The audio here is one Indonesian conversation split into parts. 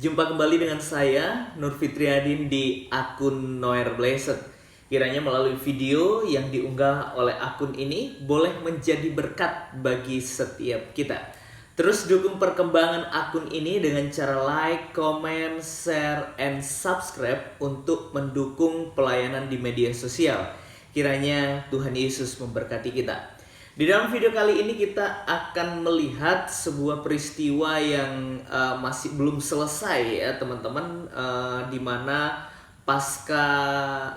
Jumpa kembali dengan saya, Nur Fitriadin di akun Noer Blessed. Kiranya melalui video yang diunggah oleh akun ini boleh menjadi berkat bagi setiap kita. Terus dukung perkembangan akun ini dengan cara like, comment, share, and subscribe untuk mendukung pelayanan di media sosial. Kiranya Tuhan Yesus memberkati kita. Di dalam video kali ini kita akan melihat sebuah peristiwa yang masih belum selesai ya teman-teman, di mana pasca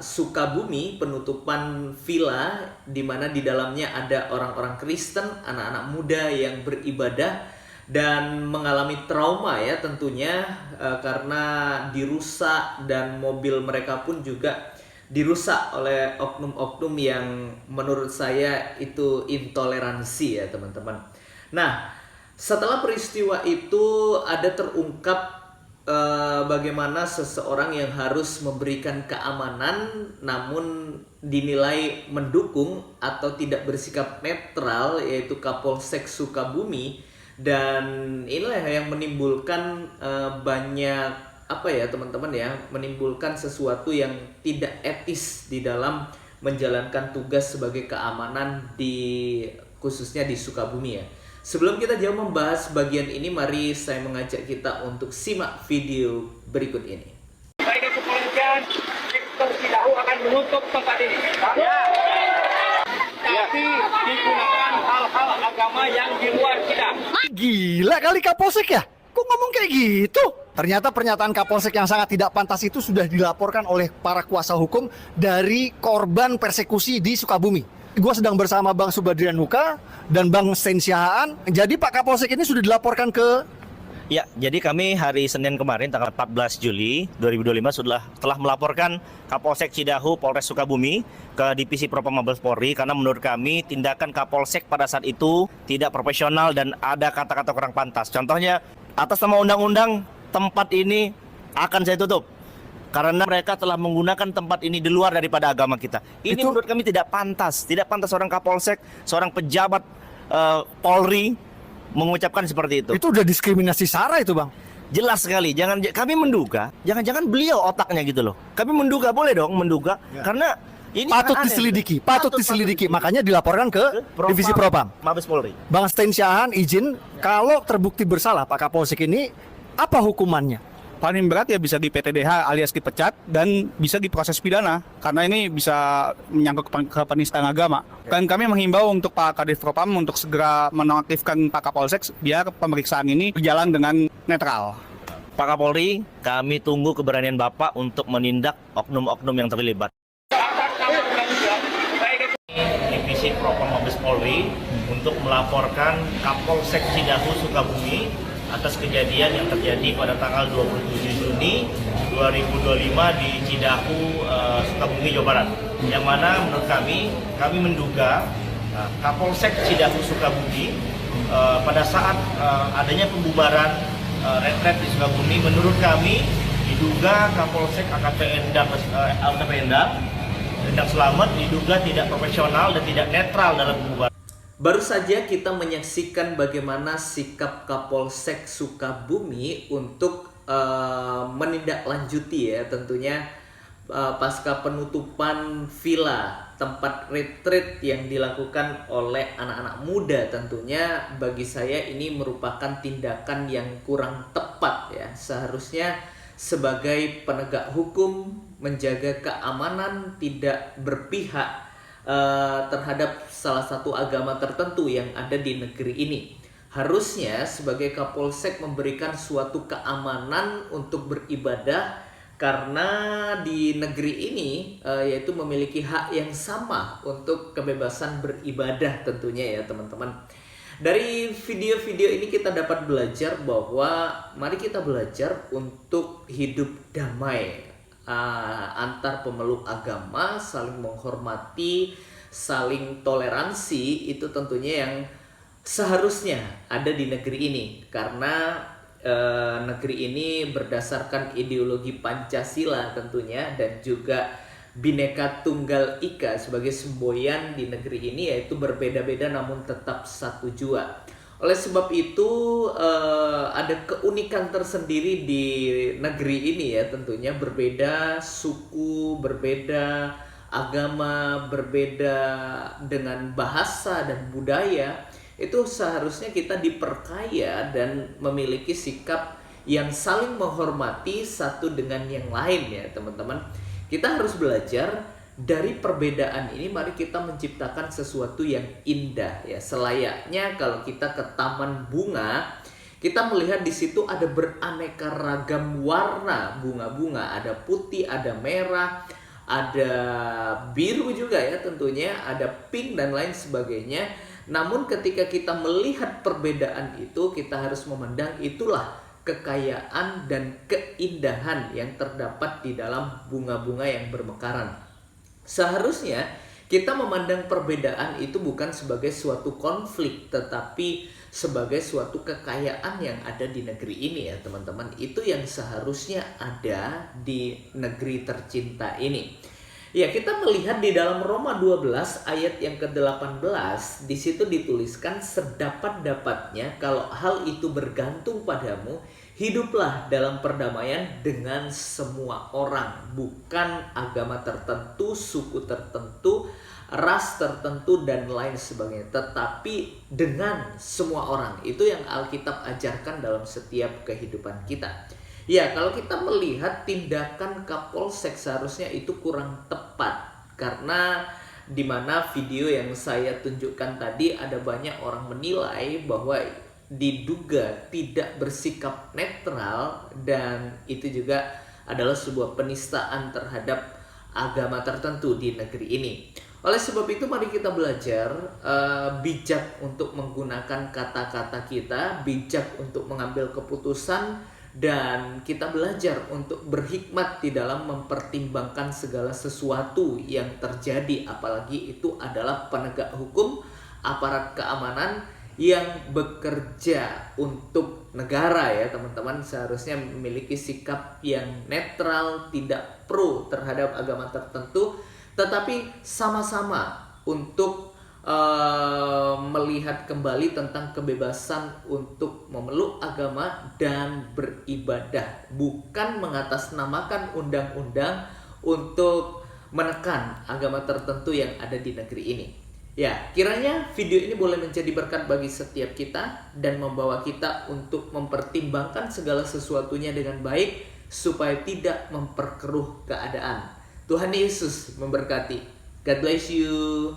Sukabumi penutupan villa, di mana di dalamnya ada orang-orang Kristen, anak-anak muda yang beribadah dan mengalami trauma ya tentunya, karena dirusak dan mobil mereka pun juga dirusak oleh oknum-oknum yang menurut saya itu intoleransi ya teman-teman. Nah, setelah peristiwa itu ada terungkap bagaimana seseorang yang harus memberikan keamanan namun dinilai mendukung atau tidak bersikap netral, yaitu Kapolsek Sukabumi. Dan inilah yang menimbulkan banyak teman-teman ya, menimbulkan sesuatu yang tidak etis di dalam menjalankan tugas sebagai keamanan khususnya di Sukabumi ya. Sebelum kita jauh membahas bagian ini, mari saya mengajak kita untuk simak video berikut ini. Baik kepolisian, sektor Cidahu akan menutup tempat ini. Ya. Tapi digunakan hal-hal agama yang di luar Cidahu. Gila kali Kapolsek ya? Kok ngomong kayak gitu? Ternyata pernyataan Kapolsek yang sangat tidak pantas itu sudah dilaporkan oleh para kuasa hukum dari korban persekusi di Sukabumi. Gua sedang bersama Bang Subadrian Nuka dan Bang Sten Siahaan. Jadi Pak Kapolsek ini sudah dilaporkan ke... Ya, jadi kami hari Senin kemarin tanggal 14 Juli 2025 telah melaporkan Kapolsek Cidahu Polres Sukabumi ke Divisi Propam Mabes Polri karena menurut kami tindakan Kapolsek pada saat itu tidak profesional dan ada kata-kata kurang pantas. Contohnya, atas nama undang-undang tempat ini akan saya tutup karena mereka telah menggunakan tempat ini di luar daripada agama kita. Ini menurut kami tidak pantas seorang Kapolsek, seorang pejabat Polri mengucapkan seperti itu. Itu udah diskriminasi SARA itu, Bang. Jelas sekali. Kami menduga, jangan-jangan beliau otaknya gitu loh. Kami menduga, boleh dong menduga, karena ini patut aneh, diselidiki, patut diselidiki. Makanya dilaporkan ke Divisi Propam Mabes Polri. Bang Sten Siahaan izin, kalau terbukti bersalah Pak Kapolsek ini, apa hukumannya? Paling berat ya bisa di PTDH alias dipecat dan bisa diproses pidana karena ini bisa menyangkut ke penistaan agama. Dan kami menghimbau untuk Pak Kadif Propam untuk segera menonaktifkan Pak Kapolsek biar pemeriksaan ini berjalan dengan netral. Pak Kapolri, kami tunggu keberanian Bapak untuk menindak oknum-oknum yang terlibat. Divisi Propam Mabes Polri untuk melaporkan Kapolsek Cidahu Sukabumi atas kejadian yang terjadi pada tanggal 27 Juni 2025 di Cidahu, Sukabumi, Jawa Barat. Yang mana menurut kami menduga Kapolsek Cidahu Sukabumi pada saat adanya pembubaran retret di Sukabumi, menurut kami diduga Kapolsek AKP Endang Selamat diduga tidak profesional dan tidak netral dalam pembubaran. Baru saja kita menyaksikan bagaimana sikap Kapolsek Sukabumi untuk menindaklanjuti ya tentunya pasca penutupan villa tempat retreat yang dilakukan oleh anak-anak muda. Tentunya bagi saya ini merupakan tindakan yang kurang tepat ya. Seharusnya sebagai penegak hukum menjaga keamanan, tidak berpihak terhadap salah satu agama tertentu yang ada di negeri ini. Harusnya sebagai Kapolsek memberikan suatu keamanan untuk beribadah, karena di negeri ini yaitu memiliki hak yang sama untuk kebebasan beribadah tentunya ya teman-teman. Dari video-video ini kita dapat belajar bahwa mari kita belajar untuk hidup damai antar pemeluk agama, saling menghormati, saling toleransi. Itu tentunya yang seharusnya ada di negeri ini, karena negeri ini berdasarkan ideologi Pancasila tentunya, dan juga Bhinneka Tunggal Ika sebagai semboyan di negeri ini, yaitu berbeda-beda namun tetap satu jua. Oleh sebab itu ada keunikan tersendiri di negeri ini ya, tentunya berbeda suku, berbeda agama, berbeda dengan bahasa dan budaya. Itu seharusnya kita diperkaya dan memiliki sikap yang saling menghormati satu dengan yang lain ya teman-teman. Kita harus belajar dari perbedaan ini, mari kita menciptakan sesuatu yang indah ya. Selayaknya kalau kita ke taman bunga, kita melihat di situ ada beraneka ragam warna bunga-bunga, ada putih, ada merah, ada biru juga ya tentunya, ada pink dan lain sebagainya. Namun ketika kita melihat perbedaan itu, kita harus memandang itulah kekayaan dan keindahan yang terdapat di dalam bunga-bunga yang bermekaran. Seharusnya kita memandang perbedaan itu bukan sebagai suatu konflik, tetapi sebagai suatu kekayaan yang ada di negeri ini ya teman-teman. Itu yang seharusnya ada di negeri tercinta ini. Ya, kita melihat di dalam Roma 12 ayat yang ke-18, di situ dituliskan, sedapat-dapatnya kalau hal itu bergantung padamu, hiduplah dalam perdamaian dengan semua orang, bukan agama tertentu, suku tertentu, ras tertentu dan lain sebagainya, tetapi dengan semua orang. Itu yang Alkitab ajarkan dalam setiap kehidupan kita. Ya, kalau kita melihat tindakan Kapolsek seharusnya itu kurang tepat, karena di mana video yang saya tunjukkan tadi ada banyak orang menilai bahwa diduga tidak bersikap netral, dan itu juga adalah sebuah penistaan terhadap agama tertentu di negeri ini. Oleh sebab itu mari kita belajar bijak untuk menggunakan kata-kata kita, bijak untuk mengambil keputusan, dan kita belajar untuk berhikmat di dalam mempertimbangkan segala sesuatu yang terjadi, apalagi itu adalah penegak hukum, aparat keamanan yang bekerja untuk negara ya teman-teman. Seharusnya memiliki sikap yang netral, tidak pro terhadap agama tertentu, tetapi sama-sama untuk melihat kembali tentang kebebasan untuk memeluk agama dan beribadah, bukan mengatasnamakan undang-undang untuk menekan agama tertentu yang ada di negeri ini. Ya, kiranya video ini boleh menjadi berkat bagi setiap kita dan membawa kita untuk mempertimbangkan segala sesuatunya dengan baik supaya tidak memperkeruh keadaan. Tuhan Yesus memberkati. God bless you.